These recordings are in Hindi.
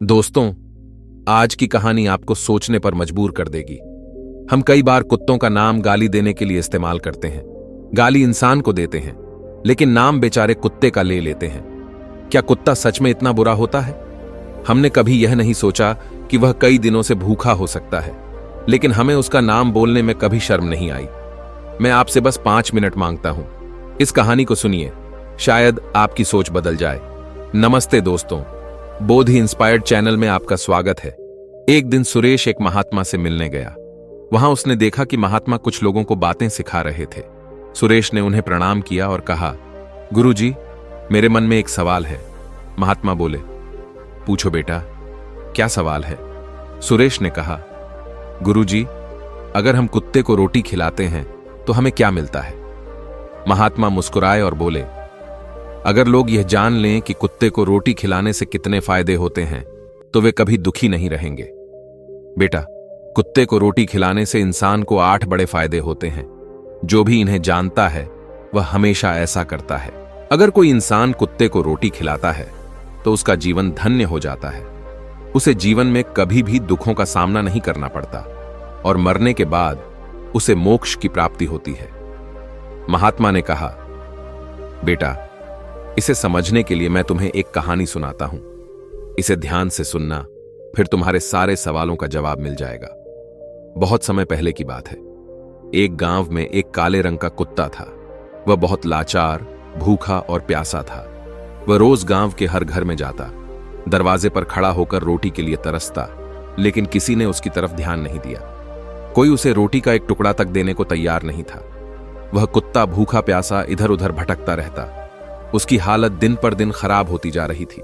दोस्तों, आज की कहानी आपको सोचने पर मजबूर कर देगी। हम कई बार कुत्तों का नाम गाली देने के लिए इस्तेमाल करते हैं। गाली इंसान को देते हैं, लेकिन नाम बेचारे कुत्ते का ले लेते हैं। क्या कुत्ता सच में इतना बुरा होता है? हमने कभी यह नहीं सोचा कि वह कई दिनों से भूखा हो सकता है, लेकिन हमें उसका नाम बोलने में कभी शर्म नहीं आई। मैं आपसे बस 5 मिनट मांगता हूं। इस कहानी को सुनिए, शायद आपकी सोच बदल जाए। नमस्ते दोस्तों, बोध ही इंस्पायर्ड चैनल में आपका स्वागत है। एक दिन सुरेश एक महात्मा से मिलने गया। वहां उसने देखा कि महात्मा कुछ लोगों को बातें सिखा रहे थे। सुरेश ने उन्हें प्रणाम किया और कहा, गुरुजी, मेरे मन में एक सवाल है। महात्मा बोले, पूछो बेटा, क्या सवाल है? सुरेश ने कहा, गुरुजी, अगर हम कुत्ते को रोटी खिलाते हैं तो हमें क्या मिलता है? महात्मा मुस्कुराए और बोले, अगर लोग यह जान लें कि कुत्ते को रोटी खिलाने से कितने फायदे होते हैं तो वे कभी दुखी नहीं रहेंगे। बेटा, कुत्ते को रोटी खिलाने से इंसान को 8 बड़े फायदे होते हैं। जो भी इन्हें जानता है वह हमेशा ऐसा करता है। अगर कोई इंसान कुत्ते को रोटी खिलाता है तो उसका जीवन धन्य हो जाता है। उसे जीवन में कभी भी दुखों का सामना नहीं करना पड़ता और मरने के बाद उसे मोक्ष की प्राप्ति होती है। महात्मा ने कहा, बेटा, इसे समझने के लिए मैं तुम्हें एक कहानी सुनाता हूं। इसे ध्यान से सुनना, फिर तुम्हारे सारे सवालों का जवाब मिल जाएगा। बहुत समय पहले की बात है। एक गांव में एक काले रंग का कुत्ता था। वह बहुत लाचार, भूखा और प्यासा था। वह रोज गांव के हर घर में जाता, दरवाजे पर खड़ा होकर रोटी के लिए तरसता, लेकिन किसी ने उसकी तरफ ध्यान नहीं दिया। कोई उसे रोटी का एक टुकड़ा तक देने को तैयार नहीं था। वह कुत्ता भूखा प्यासा इधर उधर भटकता रहता। उसकी हालत दिन पर दिन खराब होती जा रही थी।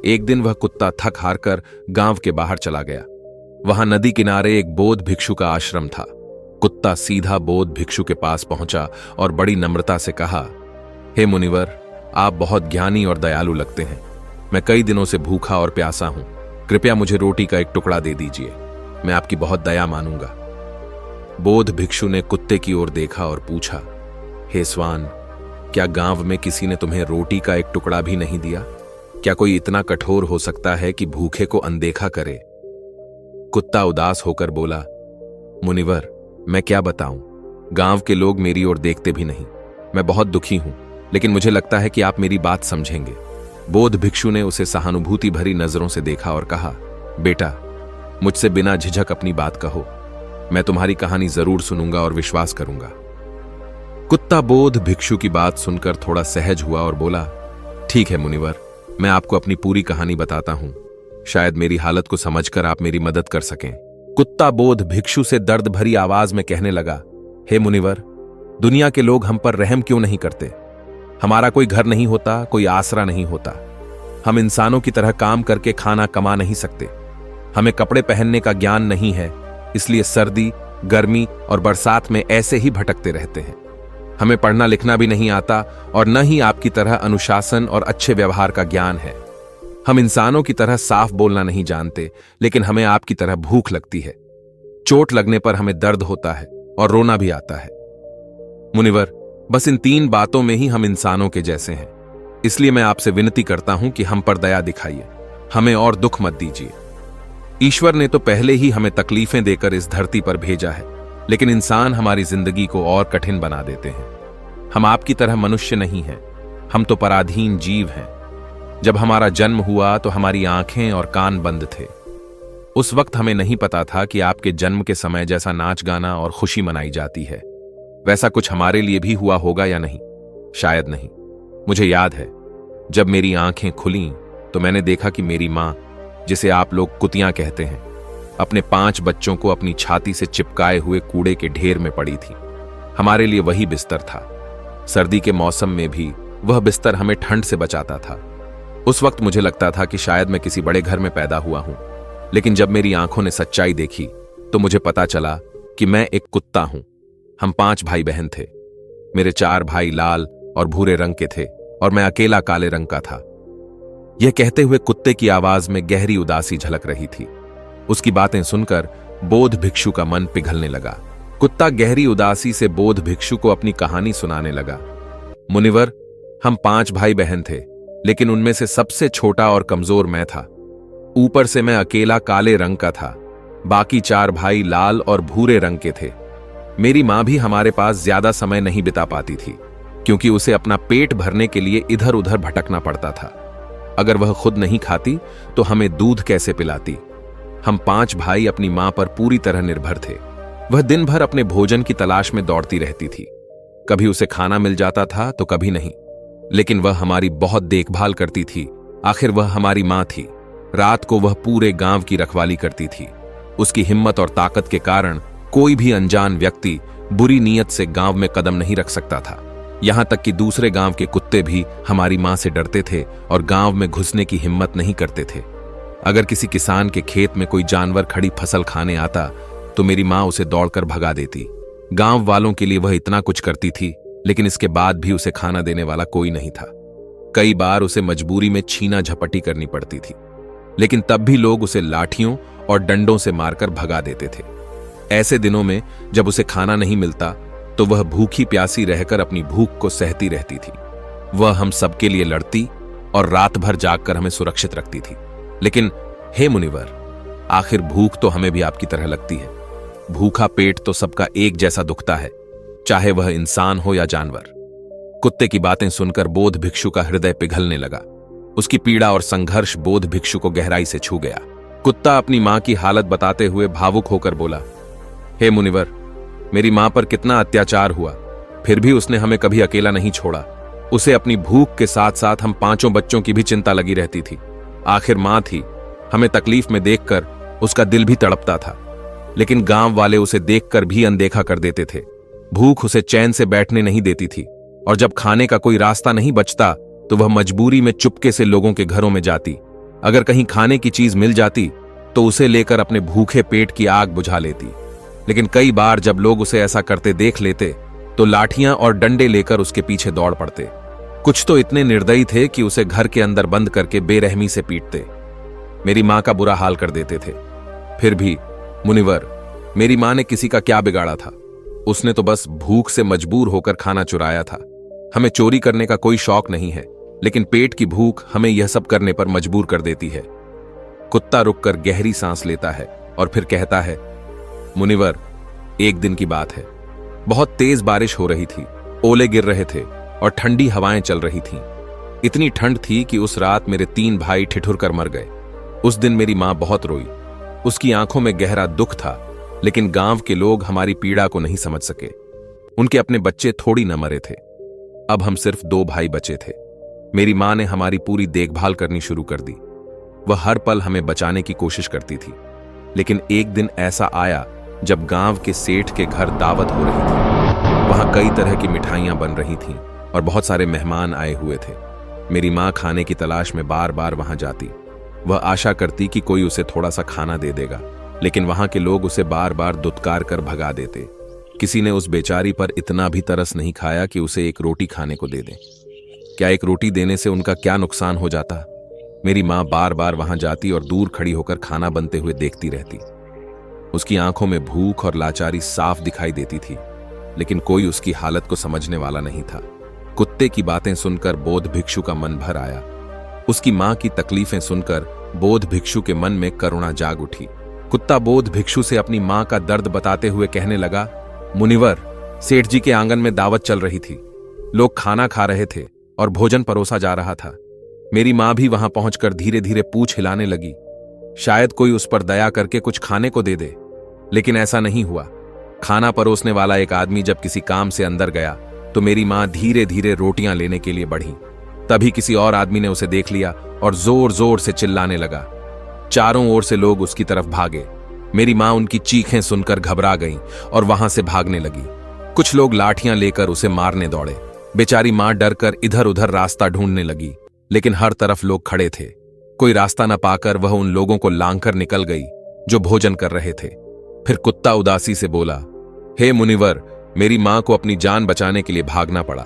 एक दिन वह कुत्ता थक हार कर गांव के बाहर चला गया। वहां नदी किनारे एक बौद्ध भिक्षु का आश्रम था। कुत्ता सीधा बौद्ध भिक्षु के पास पहुंचा और बड़ी नम्रता से कहा, हे मुनिवर, आप बहुत ज्ञानी और दयालु लगते हैं। मैं कई दिनों से भूखा और प्यासा हूं। कृपया मुझे रोटी का एक टुकड़ा दे दीजिए। मैं आपकी बहुत दया मानूंगा। बौद्ध भिक्षु ने कुत्ते की ओर देखा और पूछा, हे स्वान, क्या गांव में किसी ने तुम्हें रोटी का एक टुकड़ा भी नहीं दिया? क्या कोई इतना कठोर हो सकता है कि भूखे को अनदेखा करे? कुत्ता उदास होकर बोला, मुनिवर, मैं क्या बताऊं, गांव के लोग मेरी ओर देखते भी नहीं। मैं बहुत दुखी हूं, लेकिन मुझे लगता है कि आप मेरी बात समझेंगे। बौद्ध भिक्षु ने उसे सहानुभूति भरी नजरों से देखा और कहा, बेटा, मुझसे बिना झिझक अपनी बात कहो। मैं तुम्हारी कहानी जरूर सुनूंगा और विश्वास करूंगा। कुत्ता बौद्ध भिक्षु की बात सुनकर थोड़ा सहज हुआ और बोला, ठीक है मुनिवर, मैं आपको अपनी पूरी कहानी बताता हूं। शायद मेरी हालत को समझकर आप मेरी मदद कर सकें। कुत्ता बौद्ध भिक्षु से दर्द भरी आवाज में कहने लगा, हे मुनिवर, दुनिया के लोग हम पर रहम क्यों नहीं करते? हमारा कोई घर नहीं होता, कोई आसरा नहीं होता। हम इंसानों की तरह काम करके खाना कमा नहीं सकते। हमें कपड़े पहनने का ज्ञान नहीं है, इसलिए सर्दी, गर्मी और बरसात में ऐसे ही भटकते रहते हैं। हमें पढ़ना लिखना भी नहीं आता और न ही आपकी तरह अनुशासन और अच्छे व्यवहार का ज्ञान है। हम इंसानों की तरह साफ बोलना नहीं जानते, लेकिन हमें आपकी तरह भूख लगती है। चोट लगने पर हमें दर्द होता है और रोना भी आता है। मुनिवर, बस इन 3 बातों में ही हम इंसानों के जैसे हैं। इसलिए मैं आपसे विनती करता हूं कि हम पर दया दिखाइए। हमें और दुख मत दीजिए। ईश्वर ने तो पहले ही हमें तकलीफें देकर इस धरती पर भेजा है, लेकिन इंसान हमारी जिंदगी को और कठिन बना देते हैं। हम आपकी तरह मनुष्य नहीं हैं। हम तो पराधीन जीव हैं। जब हमारा जन्म हुआ तो हमारी आंखें और कान बंद थे। उस वक्त हमें नहीं पता था कि आपके जन्म के समय जैसा नाच गाना और खुशी मनाई जाती है, वैसा कुछ हमारे लिए भी हुआ होगा या नहीं? शायद नहीं। मुझे याद है, जब मेरी आंखें खुलीं तो मैंने देखा कि मेरी मां, जिसे आप लोग कुतियां कहते हैं, अपने 5 बच्चों को अपनी छाती से चिपकाए हुए कूड़े के ढेर में पड़ी थी। हमारे लिए वही बिस्तर था। सर्दी के मौसम में भी वह बिस्तर हमें ठंड से बचाता था। उस वक्त मुझे लगता था कि शायद मैं किसी बड़े घर में पैदा हुआ हूं, लेकिन जब मेरी आंखों ने सच्चाई देखी तो मुझे पता चला कि मैं एक कुत्ता हूं। हम 5 भाई बहन थे। मेरे 4 भाई लाल और भूरे रंग के थे और मैं अकेला काले रंग का था। यह कहते हुए कुत्ते की आवाज में गहरी उदासी झलक रही थी। उसकी बातें सुनकर बौद्ध भिक्षु का मन पिघलने लगा। कुत्ता गहरी उदासी से बौद्ध भिक्षु को अपनी कहानी सुनाने लगा। मुनिवर, हम 5 भाई बहन थे, लेकिन उनमें से सबसे छोटा और कमजोर मैं था। ऊपर से मैं अकेला काले रंग का था। बाकी 4 भाई लाल और भूरे रंग के थे। मेरी मां भी हमारे पास ज्यादा समय नहीं बिता पाती थी, क्योंकि उसे अपना पेट भरने के लिए इधर उधर भटकना पड़ता था। अगर वह खुद नहीं खाती तो हमें दूध कैसे पिलाती। हम 5 भाई अपनी मां पर पूरी तरह निर्भर थे। वह दिन भर अपने भोजन की तलाश में दौड़ती रहती थी। कभी उसे खाना मिल जाता था तो कभी नहीं, लेकिन वह हमारी बहुत देखभाल करती थी। आखिर वह हमारी मां थी। रात को वह पूरे गांव की रखवाली करती थी। उसकी हिम्मत और ताकत के कारण कोई भी अनजान व्यक्ति बुरी नीयत से गांव में कदम नहीं रख सकता था। यहां तक कि दूसरे गांव के कुत्ते भी हमारी मां से डरते थे और गांव में घुसने की हिम्मत नहीं करते थे। अगर किसी किसान के खेत में कोई जानवर खड़ी फसल खाने आता तो मेरी मां उसे दौड़कर भगा देती। गांव वालों के लिए वह इतना कुछ करती थी, लेकिन इसके बाद भी उसे खाना देने वाला कोई नहीं था। कई बार उसे मजबूरी में छीना झपटी करनी पड़ती थी, लेकिन तब भी लोग उसे लाठियों और डंडों से मारकर भगा देते थे। ऐसे दिनों में जब उसे खाना नहीं मिलता तो वह भूखी प्यासी रहकर अपनी भूख को सहती रहती थी। वह हम सबके लिए लड़ती और रात भर जागकर हमें सुरक्षित रखती थी। लेकिन हे मुनिवर, आखिर भूख तो हमें भी आपकी तरह लगती है। भूखा पेट तो सबका एक जैसा दुखता है, चाहे वह इंसान हो या जानवर। कुत्ते की बातें सुनकर बोध भिक्षु का हृदय पिघलने लगा। उसकी पीड़ा और संघर्ष बोध भिक्षु को गहराई से छू गया। कुत्ता अपनी मां की हालत बताते हुए भावुक होकर बोला, हे मुनिवर, मेरी मां पर कितना अत्याचार हुआ, फिर भी उसने हमें कभी अकेला नहीं छोड़ा। उसे अपनी भूख के साथ साथ हम 5 बच्चों की भी चिंता लगी रहती थी। आखिर मां थी, हमें तकलीफ में देखकर उसका दिल भी तड़पता था, लेकिन गांव वाले उसे देखकर भी अनदेखा कर देते थे। भूख उसे चैन से बैठने नहीं देती थी, और जब खाने का कोई रास्ता नहीं बचता तो वह मजबूरी में चुपके से लोगों के घरों में जाती। अगर कहीं खाने की चीज मिल जाती तो उसे लेकर अपने भूखे पेट की आग बुझा लेती। लेकिन कई बार जब लोग उसे ऐसा करते देख लेते तो लाठियां और डंडे लेकर उसके पीछे दौड़ पड़ते। कुछ तो इतने निर्दयी थे कि उसे घर के अंदर बंद करके बेरहमी से पीटते। मेरी मां का बुरा हाल कर देते थे। फिर भी मुनिवर, मेरी मां ने किसी का क्या बिगाड़ा था। उसने तो बस भूख से मजबूर होकर खाना चुराया था। हमें चोरी करने का कोई शौक नहीं है, लेकिन पेट की भूख हमें यह सब करने पर मजबूर कर देती है। कुत्ता रुककर गहरी सांस लेता है और फिर कहता है, मुनिवर, एक दिन की बात है। बहुत तेज बारिश हो रही थी, ओले गिर रहे थे और ठंडी हवाएं चल रही थीं। इतनी ठंड थी कि उस रात मेरे 3 भाई ठिठुर कर मर गए। उस दिन मेरी मां बहुत रोई। उसकी आंखों में गहरा दुख था, लेकिन गांव के लोग हमारी पीड़ा को नहीं समझ सके। उनके अपने बच्चे थोड़ी न मरे थे। अब हम सिर्फ 2 भाई बचे थे। मेरी मां ने हमारी पूरी देखभाल करनी शुरू कर दी। वह हर पल हमें बचाने की कोशिश करती थी। लेकिन एक दिन ऐसा आया जब गांव के सेठ के घर दावत हो रही थी। वहां कई तरह की मिठाइयां बन रही थीं और बहुत सारे मेहमान आए हुए थे। मेरी मां खाने की तलाश में बार बार वहां जाती। वह आशा करती कि कोई उसे थोड़ा सा खाना दे देगा, लेकिन वहां के लोग उसे बार बार दुत्कार कर भगा देते। किसी ने उस बेचारी पर इतना भी तरस नहीं खाया कि उसे एक रोटी खाने को दे दें। क्या एक रोटी देने से उनका क्या नुकसान हो जाता। मेरी मां बार बार वहां जाती और दूर खड़ी होकर खाना बनते हुए देखती रहती। उसकी आंखों में भूख और लाचारी साफ दिखाई देती थी, लेकिन कोई उसकी हालत को समझने वाला नहीं था। कुत्ते की बातें सुनकर बोध भिक्षु का मन भर आया। उसकी मां की तकलीफें सुनकर बोध भिक्षु के मन में करुणा जाग उठी। कुत्ता बोध भिक्षु से अपनी मां का दर्द बताते हुए कहने लगा, मुनिवर, सेठ जी के आंगन में दावत चल रही थी। लोग खाना खा रहे थे और भोजन परोसा जा रहा था। मेरी मां भी वहां पहुंचकर धीरे धीरे पूंछ हिलाने लगी। शायद कोई उस पर दया करके कुछ खाने को दे दे, लेकिन ऐसा नहीं हुआ। खाना परोसने वाला एक आदमी जब किसी काम से अंदर गया तो मेरी मां धीरे धीरे रोटियां लेने के लिए बढ़ी। तभी किसी और आदमी ने उसे देख लिया और जोर जोर से चिल्लाने लगा। चारों ओर से लोग उसकी तरफ भागे। मेरी मां उनकी चीखें सुनकर घबरा गई और वहां से भागने लगी। कुछ लोग लाठियां लेकर उसे मारने दौड़े। बेचारी मां डरकर इधर उधर रास्ता ढूंढने लगी, लेकिन हर तरफ लोग खड़े थे। कोई रास्ता न पाकर वह उन लोगों को लांघकर निकल गई जो भोजन कर रहे थे। फिर कुत्ता उदासी से बोला, हे मुनिवर, मेरी मां को अपनी जान बचाने के लिए भागना पड़ा,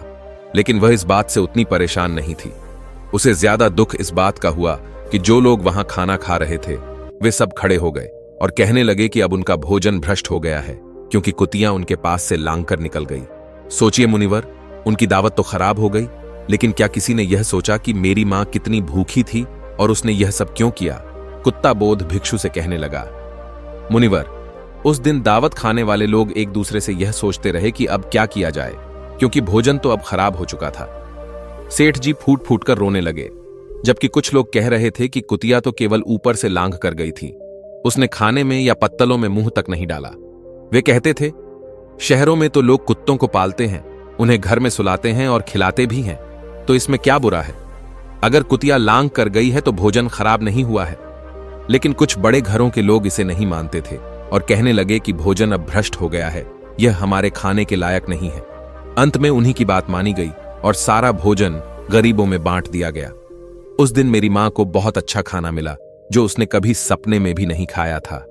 लेकिन वह इस बात से उतनी परेशान नहीं थी। उसे ज्यादा दुख इस बात का हुआ कि जो लोग वहां खाना खा रहे थे वे सब खड़े हो गए और कहने लगे कि अब उनका भोजन भ्रष्ट हो गया है, क्योंकि कुतियां उनके पास से लांघकर निकल गई। सोचिए मुनिवर, उनकी दावत तो खराब हो गई, लेकिन क्या किसी ने यह सोचा कि मेरी मां कितनी भूखी थी और उसने यह सब क्यों किया। कुत्ता बोध भिक्षु से कहने लगा, मुनिवर, उस दिन दावत खाने वाले लोग एक दूसरे से यह सोचते रहे कि अब क्या किया जाए, क्योंकि भोजन तो अब खराब हो चुका था। सेठ जी फूट फूट कर रोने लगे, जबकि कुछ लोग कह रहे थे कि कुतिया तो केवल ऊपर से लांघ कर गई थी, उसने खाने में या पत्तलों में मुंह तक नहीं डाला। वे कहते थे, शहरों में तो लोग कुत्तों को पालते हैं, उन्हें घर में सुलाते हैं और खिलाते भी हैं, तो इसमें क्या बुरा है? अगर कुतिया लांघ कर गई है तो भोजन खराब नहीं हुआ है। लेकिन कुछ बड़े घरों के लोग इसे नहीं मानते थे और कहने लगे कि भोजन अब भ्रष्ट हो गया है, यह हमारे खाने के लायक नहीं है। अंत में उन्हीं की बात मानी गई और सारा भोजन गरीबों में बांट दिया गया। उस दिन मेरी मां को बहुत अच्छा खाना मिला, जो उसने कभी सपने में भी नहीं खाया था।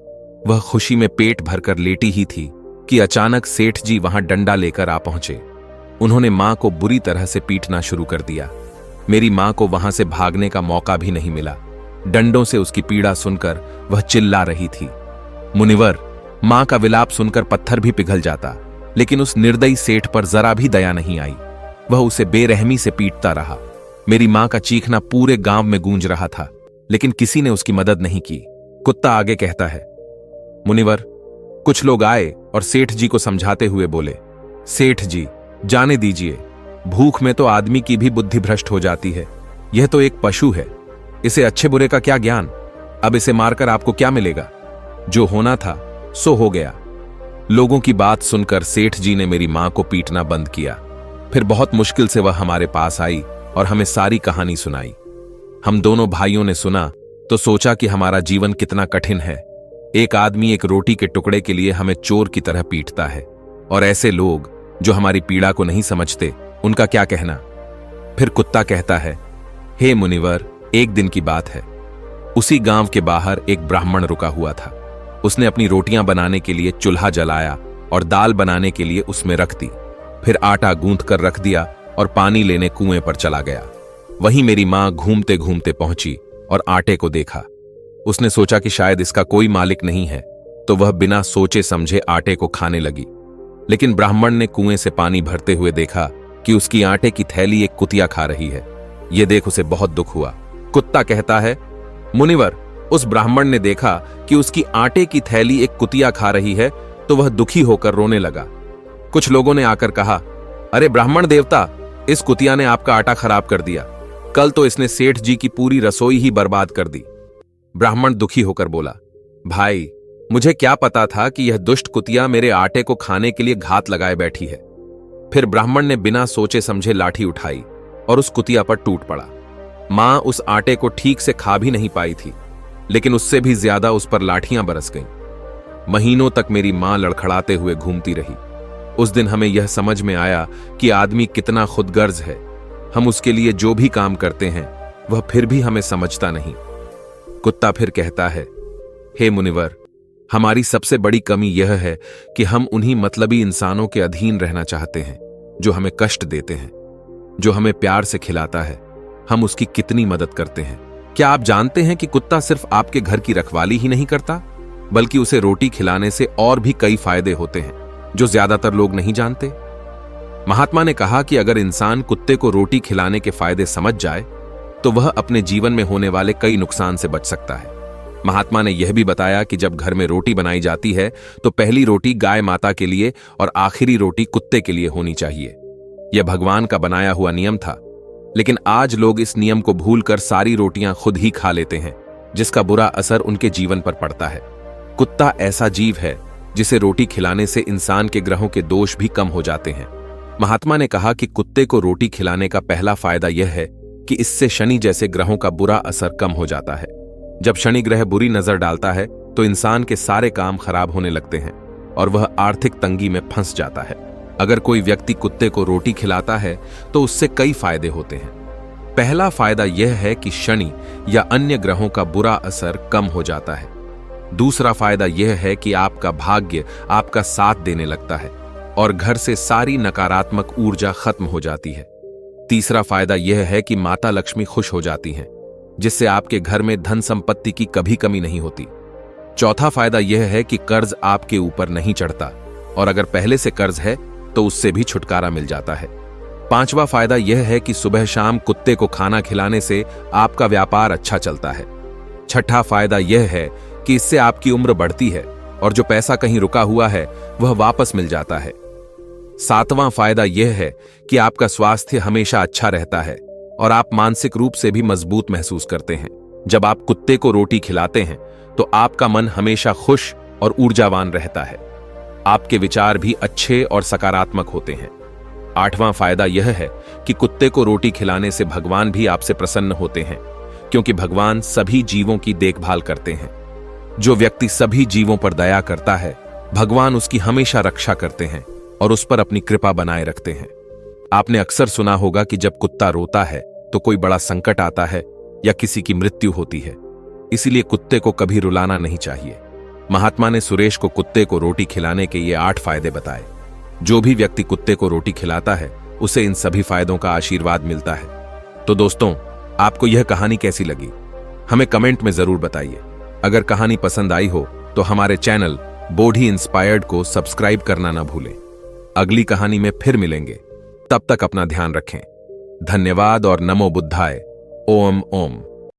वह खुशी में पेट भरकर लेटी ही थी कि अचानक सेठ जी वहां डंडा लेकर आ पहुंचे। उन्होंने मां को बुरी तरह से पीटना शुरू कर दिया। मेरी मां को वहां से भागने का मौका भी नहीं मिला। डंडों से उसकी पीड़ा सुनकर वह चिल्ला रही थी। मुनिवर, मां का विलाप सुनकर पत्थर भी पिघल जाता, लेकिन उस निर्दयी सेठ पर जरा भी दया नहीं आई। वह उसे बेरहमी से पीटता रहा। मेरी मां का चीखना पूरे गांव में गूंज रहा था, लेकिन किसी ने उसकी मदद नहीं की। कुत्ता आगे कहता है, मुनिवर, कुछ लोग आए और सेठ जी को समझाते हुए बोले, सेठ जी, जाने दीजिए, भूख में तो आदमी की भी बुद्धि भ्रष्ट हो जाती है। यह तो एक पशु है, इसे अच्छे बुरे का क्या ज्ञान? अब इसे मारकर आपको क्या मिलेगा? जो होना था सो हो गया। लोगों की बात सुनकर सेठ जी ने मेरी मां को पीटना बंद किया। फिर बहुत मुश्किल से वह हमारे पास आई और हमें सारी कहानी सुनाई। हम दोनों भाइयों ने सुना तो सोचा कि हमारा जीवन कितना कठिन है। एक आदमी एक रोटी के टुकड़े के लिए हमें चोर की तरह पीटता है, और ऐसे लोग जो हमारी पीड़ा को नहीं समझते, उनका क्या कहना? फिर कुत्ता कहता है, हे मुनिवर, एक दिन की बात है। उसी गांव के बाहर एक ब्राह्मण रुका हुआ था। उसने अपनी रोटियां बनाने के लिए चूल्हा जलाया और दाल बनाने के लिए उसमें रख दी। फिर आटा गूंथ कर रख दिया और पानी लेने कुएं पर चला गया। वहीं मेरी मां घूमते घूमते पहुंची और आटे को देखा। उसने सोचा कि शायद इसका कोई मालिक नहीं है, तो वह बिना सोचे समझे आटे को खाने लगी। लेकिन ब्राह्मण ने कुएं से पानी भरते हुए देखा कि उसकी आटे की थैली एक कुतिया खा रही है। यह देख उसे बहुत दुख हुआ। कुत्ता कहता है, मुनिवर, उस ब्राह्मण ने देखा कि उसकी आटे की थैली एक कुतिया खा रही है, तो वह दुखी होकर रोने लगा। कुछ लोगों ने आकर कहा, अरे ब्राह्मण देवता, इस कुतिया ने आपका आटा खराब कर दिया। कल तो इसने सेठ जी की पूरी रसोई ही बर्बाद कर दी। ब्राह्मण दुखी होकर बोला, भाई, मुझे क्या पता था कि यह दुष्ट कुतिया मेरे आटे को खाने के लिए घात लगाए बैठी है। फिर ब्राह्मण ने बिना सोचे समझे लाठी उठाई और उस कुतिया पर टूट पड़ा। मां उस आटे को ठीक से खा भी नहीं पाई थी, लेकिन उससे भी ज्यादा उस पर लाठियां बरस गईं। महीनों तक मेरी मां लड़खड़ाते हुए घूमती रही। उस दिन हमें यह समझ में आया कि आदमी कितना खुदगर्ज है। हम उसके लिए जो भी काम करते हैं, वह फिर भी हमें समझता नहीं। कुत्ता फिर कहता है, हे मुनिवर, हमारी सबसे बड़ी कमी यह है कि हम उन्हीं मतलबी इंसानों के अधीन रहना चाहते हैं, जो हमें कष्ट देते हैं। जो हमें प्यार से खिलाता है, हम उसकी कितनी मदद करते हैं। क्या आप जानते हैं कि कुत्ता सिर्फ आपके घर की रखवाली ही नहीं करता, बल्कि उसे रोटी खिलाने से और भी कई फायदे होते हैं, जो ज्यादातर लोग नहीं जानते। महात्मा ने कहा कि अगर इंसान कुत्ते को रोटी खिलाने के फायदे समझ जाए, तो वह अपने जीवन में होने वाले कई नुकसान से बच सकता है। महात्मा ने यह भी बताया कि जब घर में रोटी बनाई जाती है, तो पहली रोटी गाय माता के लिए और आखिरी रोटी कुत्ते के लिए होनी चाहिए। यह भगवान का बनाया हुआ नियम था, लेकिन आज लोग इस नियम को भूलकर सारी रोटियां खुद ही खा लेते हैं, जिसका बुरा असर उनके जीवन पर पड़ता है। कुत्ता ऐसा जीव है जिसे रोटी खिलाने से इंसान के ग्रहों के दोष भी कम हो जाते हैं। महात्मा ने कहा कि कुत्ते को रोटी खिलाने का पहला फायदा यह है कि इससे शनि जैसे ग्रहों का बुरा असर कम हो जाता है। जब शनि ग्रह बुरी नजर डालता है, तो इंसान के सारे काम खराब होने लगते हैं और वह आर्थिक तंगी में फंस जाता है। अगर कोई व्यक्ति कुत्ते को रोटी खिलाता है, तो उससे कई फायदे होते हैं। पहला फायदा यह है कि शनि या अन्य ग्रहों का बुरा असर कम हो जाता है। दूसरा फायदा यह है कि आपका भाग्य आपका साथ देने लगता है और घर से सारी नकारात्मक ऊर्जा खत्म हो जाती है। तीसरा फायदा यह है कि माता लक्ष्मी खुश हो जाती हैं, जिससे आपके घर में धन संपत्ति की कभी कमी नहीं होती। चौथा फायदा यह है कि कर्ज आपके ऊपर नहीं चढ़ता, और अगर पहले से कर्ज है तो उससे भी छुटकारा मिल जाता है। पांचवा फायदा यह है कि सुबह शाम कुत्ते को खाना खिलाने से आपका व्यापार अच्छा चलता है। छठा फायदा यह है कि इससे आपकी उम्र बढ़ती है और जो पैसा कहीं रुका हुआ है वह वापस मिल जाता है। सातवां फायदा यह है कि आपका स्वास्थ्य हमेशा अच्छा रहता है और आप मानसिक रूप से भी मजबूत महसूस करते हैं। जब आप कुत्ते को रोटी खिलाते हैं तो आपका मन हमेशा खुश और ऊर्जावान रहता है। आपके विचार भी अच्छे और सकारात्मक होते हैं। आठवां फायदा यह है कि कुत्ते को रोटी खिलाने से भगवान भी आपसे प्रसन्न होते हैं, क्योंकि भगवान सभी जीवों की देखभाल करते हैं। जो व्यक्ति सभी जीवों पर दया करता है, भगवान उसकी हमेशा रक्षा करते हैं और उस पर अपनी कृपा बनाए रखते हैं। आपने अक्सर सुना होगा कि जब कुत्ता रोता है तो कोई बड़ा संकट आता है या किसी की मृत्यु होती है, इसीलिए कुत्ते को कभी रुलाना नहीं चाहिए। महात्मा ने सुरेश को कुत्ते को रोटी खिलाने के ये 8 फायदे बताए। जो भी व्यक्ति कुत्ते को रोटी खिलाता है उसे इन सभी फायदों का आशीर्वाद मिलता है। तो दोस्तों, आपको यह कहानी कैसी लगी हमें कमेंट में जरूर बताइए। अगर कहानी पसंद आई हो तो हमारे चैनल बोधी इंस्पायर्ड को सब्सक्राइब करना ना भूलें। अगली कहानी में फिर मिलेंगे, तब तक अपना ध्यान रखें। धन्यवाद और नमो बुद्धाय। ओम ओम।